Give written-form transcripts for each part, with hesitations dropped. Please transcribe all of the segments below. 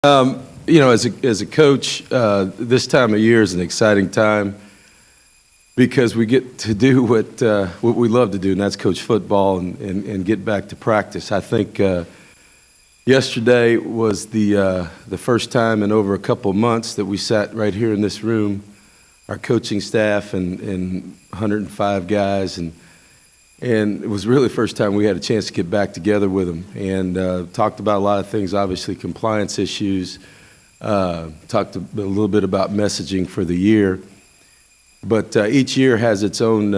As a coach, this time of year is an exciting time because we get to do what we love to do, and that's coach football and get back to practice. I think yesterday was the first time in over a couple of months that we sat right here in this room, our coaching staff and 105 guys, and it was really the first time we had a chance to get back together with them and talked about a lot of things, obviously compliance issues, talked a little bit about messaging for the year. But each year has its own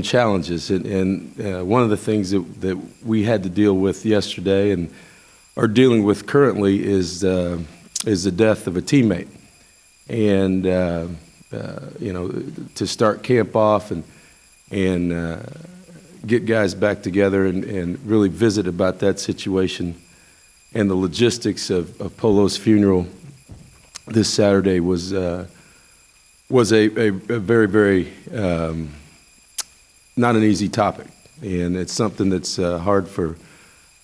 challenges, and one of the things that we had to deal with yesterday and are dealing with currently is the death of a teammate. And to start camp off and get guys back together and really visit about that situation and the logistics of Polo's funeral this Saturday was a very, very not an easy topic, and it's something that's hard for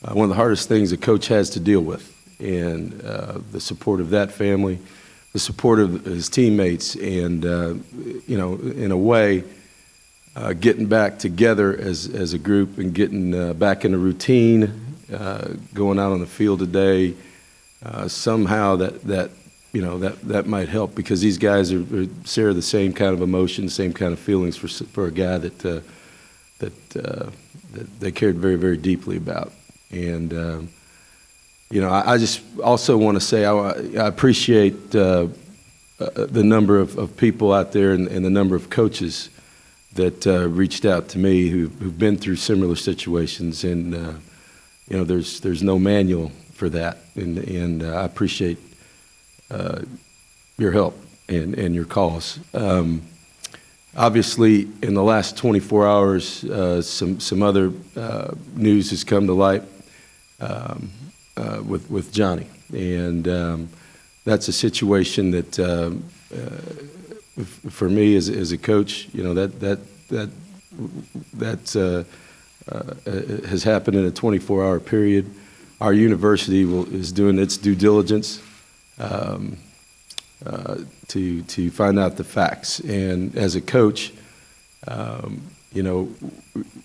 one of the hardest things a coach has to deal with, and the support of that family, the support of his teammates, and in a way, getting back together as a group and getting back in a routine, going out on the field today, somehow that might help, because these guys share the same kind of emotions, same kind of feelings for a guy that they cared very, very deeply about. And I just also want to say I appreciate the number of people out there and the number of coaches that reached out to me who've been through similar situations, and there's no manual for that, and I appreciate your help and your calls. Obviously, in the last 24 hours, some other news has come to light with Johnny, and that's a situation that for me as a coach, that has happened in a 24-hour period. Our university is doing its due diligence to find out the facts. And as a coach, you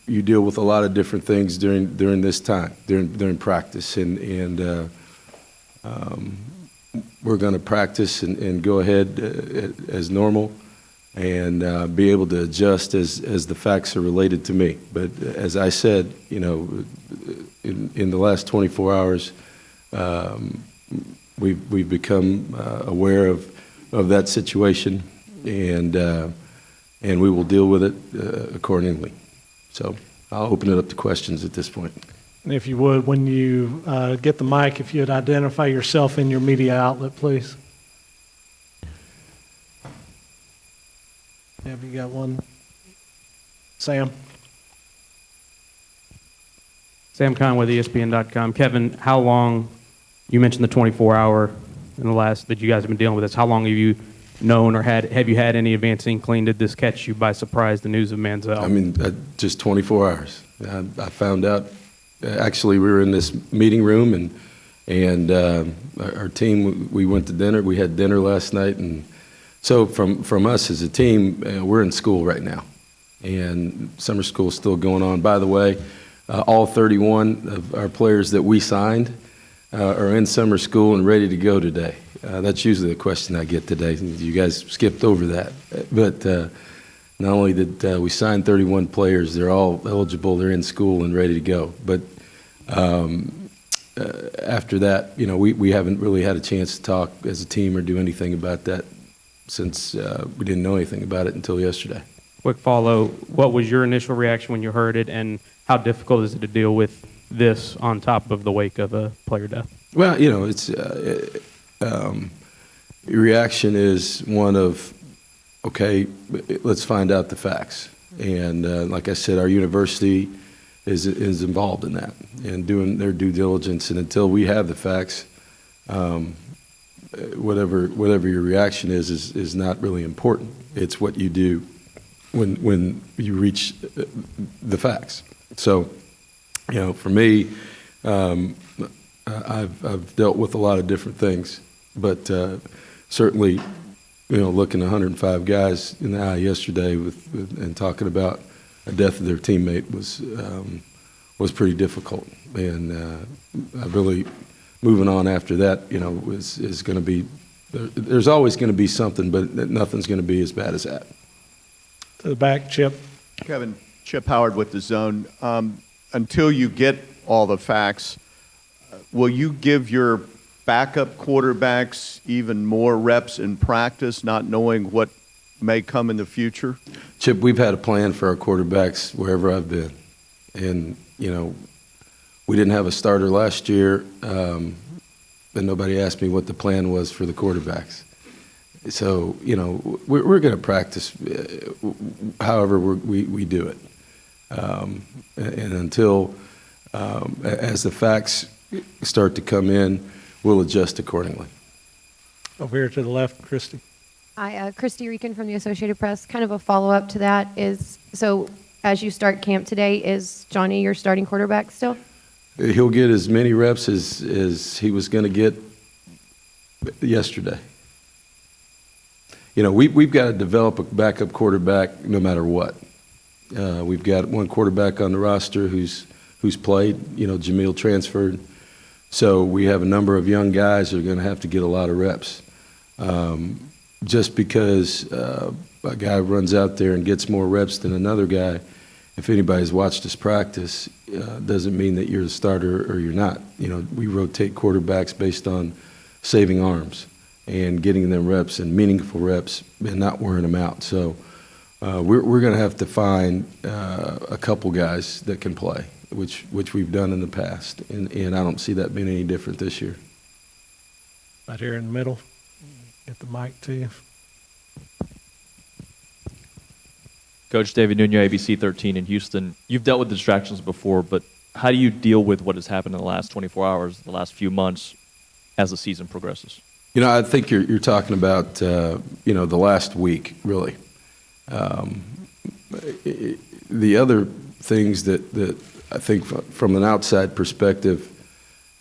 deal with a lot of different things during this time, during practice, and we're going to practice and go ahead as normal and be able to adjust as the facts are related to me. But as I said, in the last 24 hours, we've become aware of that situation, and we will deal with it accordingly. So I'll open it up to questions at this point. And if you would, when you get the mic, if you'd identify yourself in your media outlet, please. Have you got one? Sam? Sam Conway, ESPN.com. Kevin, how long, you mentioned the 24-hour in the last that you guys have been dealing with this. How long have you known, or have you had any advance inkling? Did this catch you by surprise, the news of Manziel? I mean, just 24 hours. I found out. Actually, we were in this meeting room, and our team, we went to dinner. We had dinner last night, and so from us as a team, we're in school right now, and summer school is still going on. By the way, all 31 of our players that we signed are in summer school and ready to go today. That's usually the question I get today. You guys skipped over that, but not only did we sign 31 players, they're all eligible, they're in school and ready to go. But after that, we haven't really had a chance to talk as a team or do anything about that since we didn't know anything about it until yesterday. Quick follow, what was your initial reaction when you heard it, and how difficult is it to deal with this on top of the wake of a player death? Well, it's your reaction is one of, okay, let's find out the facts. And like I said, our university is involved in that and doing their due diligence. And until we have the facts, whatever your reaction is not really important. It's what you do when you reach the facts. So, for me, I've dealt with a lot of different things, but certainly, looking 105 guys in the eye yesterday and talking about a death of their teammate was pretty difficult. And I really, moving on after that, is going to be, there's always going to be something, but nothing's going to be as bad as that. To the back, Chip. Kevin, Chip Howard with the Zone. Until you get all the facts, will you give your backup quarterbacks even more reps in practice, not knowing what may come in the future? Chip, we've had a plan for our quarterbacks wherever I've been. And, we didn't have a starter last year, and nobody asked me what the plan was for the quarterbacks. So, we're going to practice however we do it. And until, as the facts start to come in, we'll adjust accordingly. Over here to the left, Christy. Hi, Christy Reekin from the Associated Press. Kind of a follow-up to that is, so as you start camp today, is Johnny your starting quarterback still? He'll get as many reps as he was going to get yesterday. We've got to develop a backup quarterback no matter what. We've got one quarterback on the roster who's played. Jamil transferred. So we have a number of young guys that are going to have to get a lot of reps. Just because a guy runs out there and gets more reps than another guy, if anybody's watched us practice, doesn't mean that you're the starter or you're not. We rotate quarterbacks based on saving arms and getting them reps and meaningful reps and not wearing them out. So we're going to have to find a couple guys that can play, which we've done in the past, and I don't see that being any different this year. Right here in the middle. Get the mic to you. Coach David Nuno, ABC 13 in Houston. You've dealt with distractions before, but how do you deal with what has happened in the last 24 hours, the last few months, as the season progresses? I think you're talking about the last week, really. The other things that I think from an outside perspective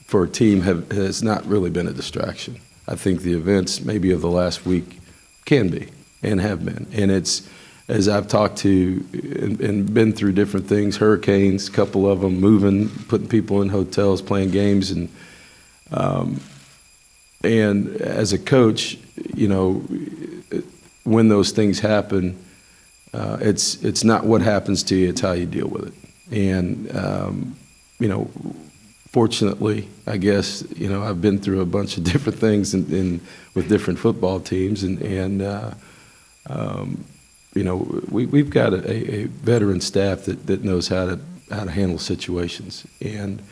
for a team has not really been a distraction. I think the events maybe of the last week can be and have been. And it's, as I've talked to and been through different things, hurricanes, a couple of them, moving, putting people in hotels, playing games. And as a coach, when those things happen, it's not what happens to you, it's how you deal with it. And, fortunately, I guess, I've been through a bunch of different things with different football teams, we've got a veteran staff that knows how to handle situations. And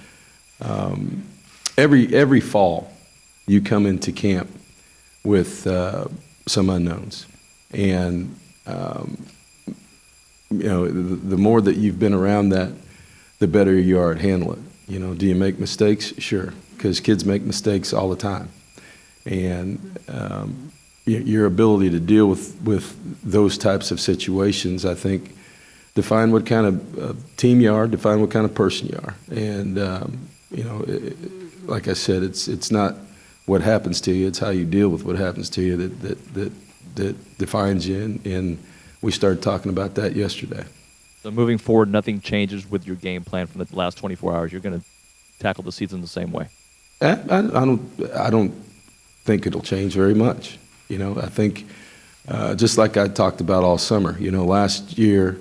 every fall, you come into camp with some unknowns, and the more that you've been around that, the better you are at handling it. Do you make mistakes? Sure, because kids make mistakes all the time. And your ability to deal with those types of situations, I think, define what kind of team you are, define what kind of person you are. And, like I said, it's not what happens to you, it's how you deal with what happens to you that defines you. And we started talking about that yesterday. So moving forward, nothing changes with your game plan from the last 24 hours. You're going to tackle the season the same way. I don't think it'll change very much. I think just like I talked about all summer. Last year,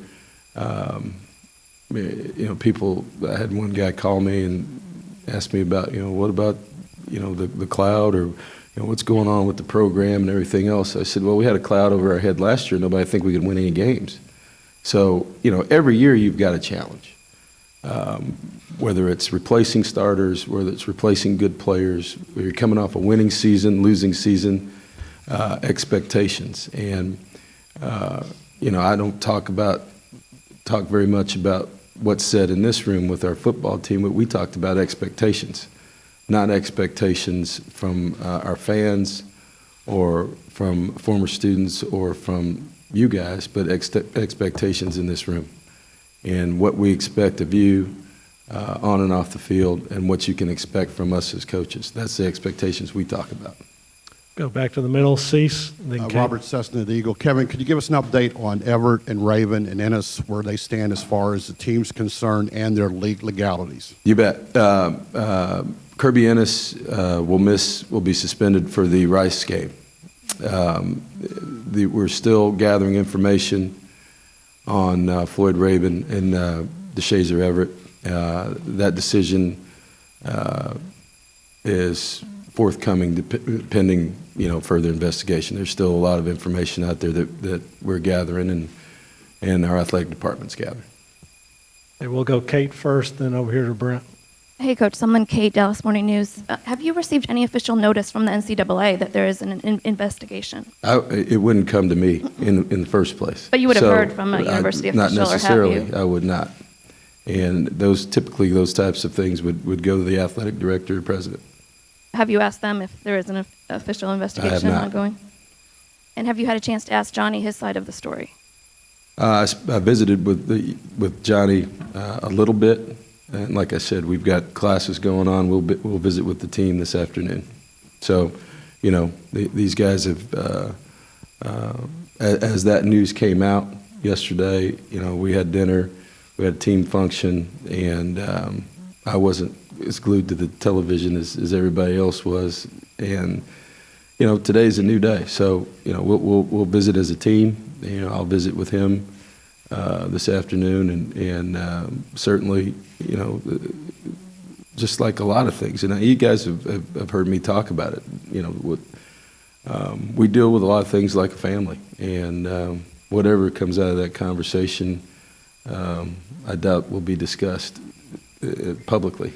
people. I had one guy call me and ask me about, what about, the cloud, or what's going on with the program and everything else. I said, well, we had a cloud over our head last year. Nobody think we could win any games. So, every year you've got a challenge, whether it's replacing starters, whether it's replacing good players, whether you're coming off a winning season, losing season, expectations. And, I don't talk very much about what's said in this room with our football team, but we talked about expectations, not expectations from our fans or from former students or from you guys, but expectations in this room, and what we expect of you on and off the field, and what you can expect from us as coaches. That's the expectations we talk about. Go back to the middle, Cease, then Kate. Robert Cessna, the Eagle. Kevin, could you give us an update on Everett and Raven and Ennis, where they stand as far as the team's concerned and their league legalities? You bet. Kirby Ennis will be suspended for the Rice game. We're still gathering information on Floyd Raven and DeShazer Everett. That decision is forthcoming, pending further investigation. There's still a lot of information out there that we're gathering and our athletic department's gathering. Okay, we'll go Kate first, then over here to Brent. Hey, Coach Sumlin, Kate, Dallas Morning News. Have you received any official notice from the NCAA that there is an investigation? It wouldn't come to me in the first place. But you would have heard from a university official, not or have necessarily. you? I would not. And typically those types of things would go to the athletic director or president. Have you asked them if there is an official investigation not. ongoing? And have you had a chance to ask Johnny his side of the story? I visited with Johnny a little bit, and like I said, we've got classes going on. We'll visit with the team this afternoon. So, these guys have, as that news came out yesterday, we had dinner, we had a team function, and I wasn't as glued to the television as everybody else was. And today's a new day, so we'll visit as a team. I'll visit with him this afternoon, and certainly, just like a lot of things, and you guys have heard me talk about it. We deal with a lot of things like a family, and whatever comes out of that conversation, I doubt will be discussed publicly,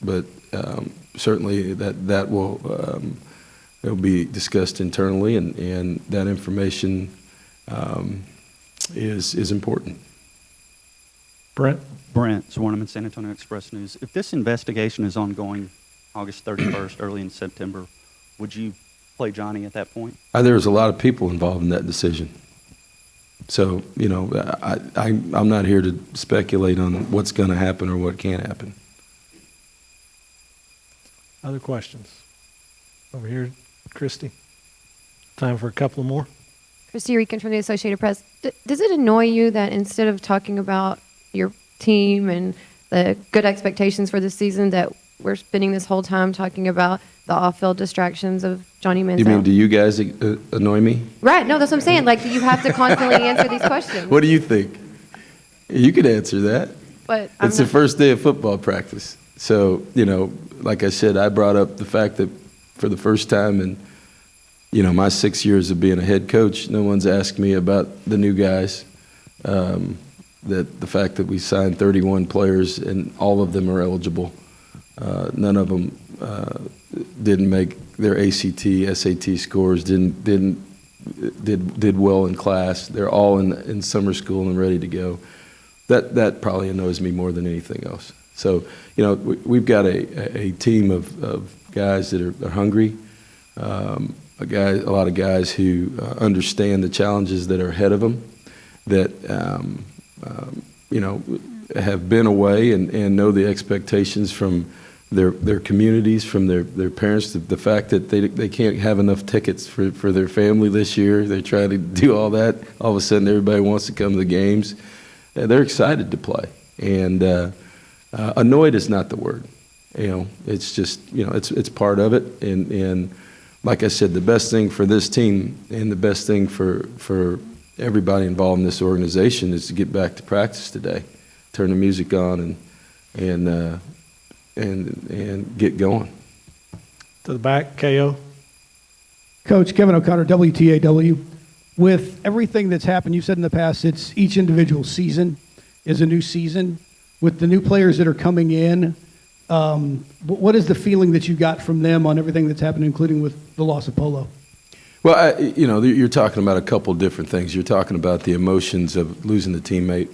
but certainly that will it'll be discussed internally, and that information is important. Brent? Brent Zwerneman, San Antonio Express News. If this investigation is ongoing August 31st, early in September, would you play Johnny at that point? There was a lot of people involved in that decision. So, I'm not here to speculate on what's going to happen or what can't happen. Other questions? Over here, Christy. Time for a couple more. Christy Rican from the Associated Press. Does it annoy you that instead of talking about your team and the good expectations for the season, that we're spending this whole time talking about the off-field distractions of Johnny Manziel? You mean, do you guys annoy me? Right. No, that's what I'm saying. Like, you have to constantly answer these questions. What do you think? You could answer that. But It's the first day of football practice. So, like I said, I brought up the fact that for the first time in, my 6 years of being a head coach, no one's asked me about the new guys. That the fact that we signed 31 players and all of them are eligible. None of them didn't make their ACT, SAT scores, did well in class. They're all in summer school and ready to go. That probably annoys me more than anything else. So, we've got a team of guys that are hungry, a lot of guys who understand the challenges that are ahead of them, that have been away and know the expectations from their communities, from their parents, the fact that they can't have enough tickets for their family this year. They're trying to do all that. All of a sudden, everybody wants to come to the games. They're excited to play. And annoyed is not the word. It's just, it's part of it. And like I said, the best thing for this team and the best thing for everybody involved in this organization is to get back to practice today, turn the music on, and get going. To the back, KO. Coach Kevin O'Connor, WTAW. With everything that's happened, you've said in the past, it's each individual season is a new season. With the new players that are coming in, what is the feeling that you got from them on everything that's happened, including with the loss of Polo? Well, you're talking about a couple different things. You're talking about the emotions of losing the teammate,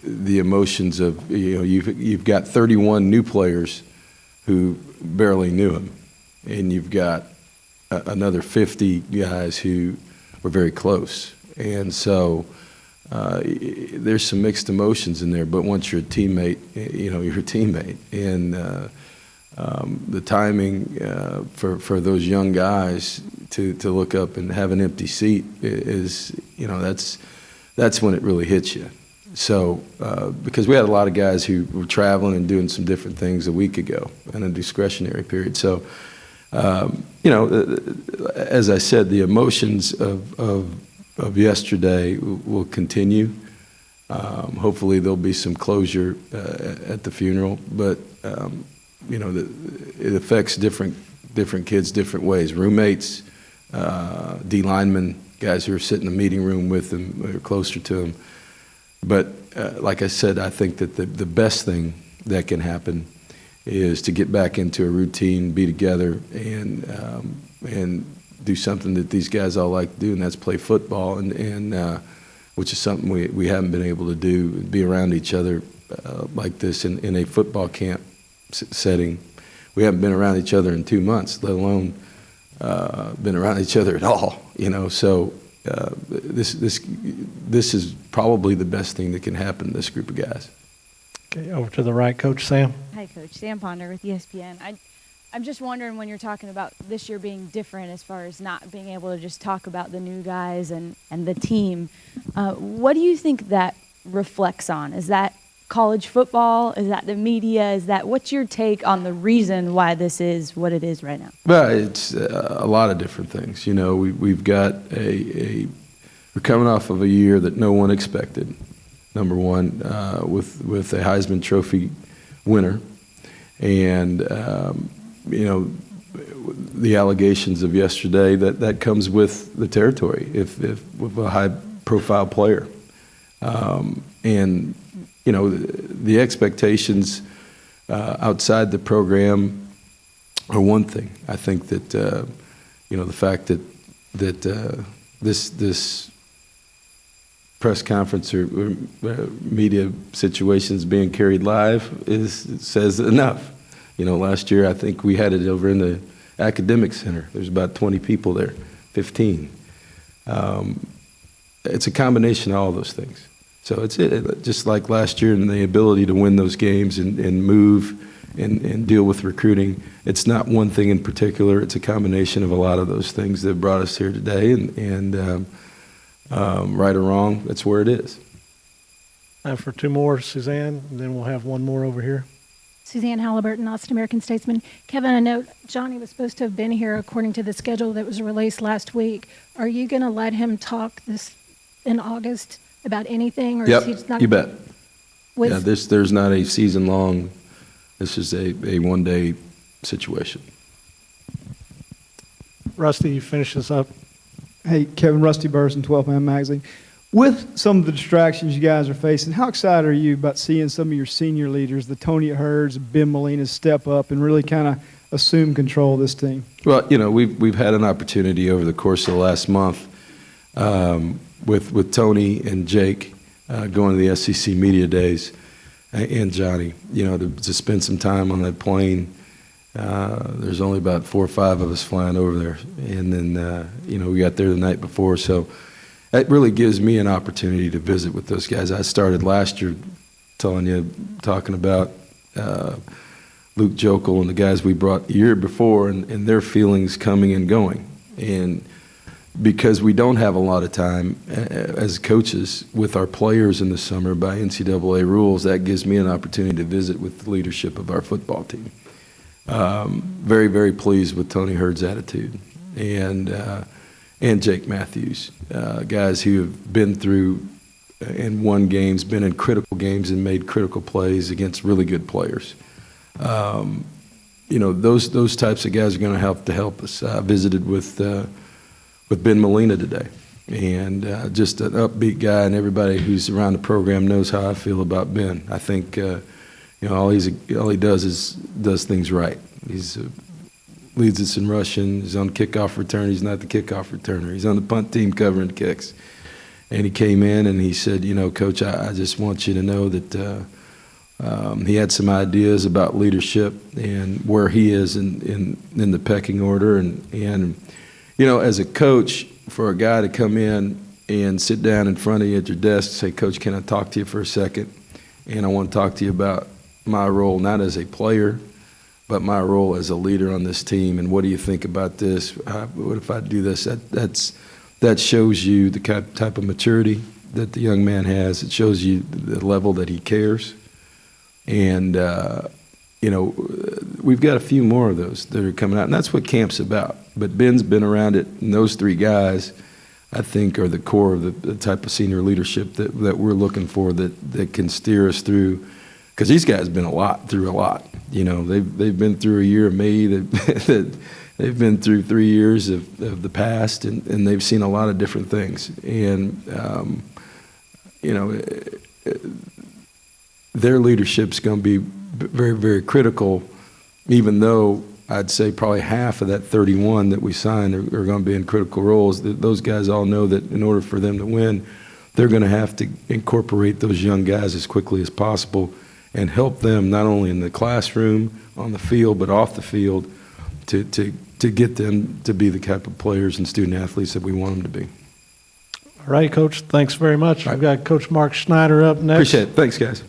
the emotions of, you've got 31 new players who barely knew him, and you've got another 50 guys who were very close. And so there's some mixed emotions in there, but once you're a teammate, you're a teammate. And the timing for those young guys to look up and have an empty seat is, that's when it really hits you. So, because we had a lot of guys who were traveling and doing some different things a week ago in a discretionary period. So, as I said, the emotions of yesterday will continue. Hopefully there'll be some closure at the funeral, but it affects different kids different ways. Roommates, D linemen, guys who are sitting in the meeting room with them, or closer to them. But like I said, I think that the best thing that can happen is to get back into a routine, be together, and do something that these guys all like to do, and that's play football, and which is something we haven't been able to do, be around each other like this in a football camp setting. We haven't been around each other in 2 months, let alone been around each other at all. So this is probably the best thing that can happen to this group of guys. Okay, over to the right, Coach Sam. Hi, Coach. Sam Ponder with ESPN. I'm just wondering, when you're talking about this year being different as far as not being able to just talk about the new guys and the team, what do you think that reflects on? Is that college football? Is that the media? What's your take on the reason why this is what it is right now? Well, it's a lot of different things. We've got we're coming off of a year that no one expected. Number one, with a Heisman Trophy winner, and the allegations of yesterday, that comes with the territory. If with a high-profile player, and the expectations outside the program are one thing. I think that the fact that this press conference or media situations being carried live says enough. Last year I think we had it over in the academic center. There's about 20 people there, 15. It's a combination of all those things. So it's just like last year, and the ability to win those games and move and deal with recruiting. It's not one thing in particular. It's a combination of a lot of those things that brought us here today. And right or wrong, that's where it is. For two more, Suzanne, and then we'll have one more over here. Suzanne Halliburton, Austin American Statesman. Kevin, I know Johnny was supposed to have been here according to the schedule that was released last week. Are you going to let him talk this in August about anything? Or Yep, is he just not you bet. With, Yeah, there's not a season long. This is a one-day situation. Rusty, you finish this up. Hey, Kevin, Rusty Burson, 12 Man Magazine. With some of the distractions you guys are facing, how excited are you about seeing some of your senior leaders, the Tony Hurds, Ben Molina, step up and really kind of assume control of this team? Well, we've had an opportunity over the course of the last month with Tony and Jake going to the SEC Media Days and Johnny, to spend some time on that plane. There's only about 4 or 5 of us flying over there. And then, we got there the night before. So it really gives me an opportunity to visit with those guys. I started last year talking about Luke Jokel and the guys we brought the year before and their feelings coming and going. And because we don't have a lot of time as coaches with our players in the summer by NCAA rules, that gives me an opportunity to visit with the leadership of our football team. Very, very pleased with Tony Hurd's attitude and Jake Matthews, guys who have been through and won games, been in critical games and made critical plays against really good players. Those types of guys are going to help us. I visited with Ben Molina today, and just an upbeat guy, and everybody who's around the program knows how I feel about Ben. I think all he does is does things right. He's leads us in rushing. He's on kickoff return. He's not the kickoff returner. He's on the punt team covering kicks. And he came in and he said, Coach, I just want you to know that he had some ideas about leadership and where he is in the pecking order. And as a coach, for a guy to come in and sit down in front of you at your desk, say, Coach, can I talk to you for a second? And I want to talk to you about my role, not as a player, but my role as a leader on this team. And what do you think about this? What if I do this? That shows you the type of maturity that the young man has. It shows you the level that he cares. And, we've got a few more of those that are coming out, and that's what camp's about. But Ben's been around it, and those three guys, I think, are the core of the type of senior leadership that we're looking for, that can steer us through. Because these guys have been through a lot. They've been through a year of me. They've been through 3 years of the past, and they've seen a lot of different things. And their leadership's going to be very, very critical, even though I'd say probably half of that 31 that we signed are going to be in critical roles. Those guys all know that in order for them to win, they're going to have to incorporate those young guys as quickly as possible and help them not only in the classroom, on the field, but off the field to get them to be the type of players and student athletes that we want them to be. All right, Coach, thanks very much. We've got Coach Mark Schneider up next. Appreciate it. Thanks, guys.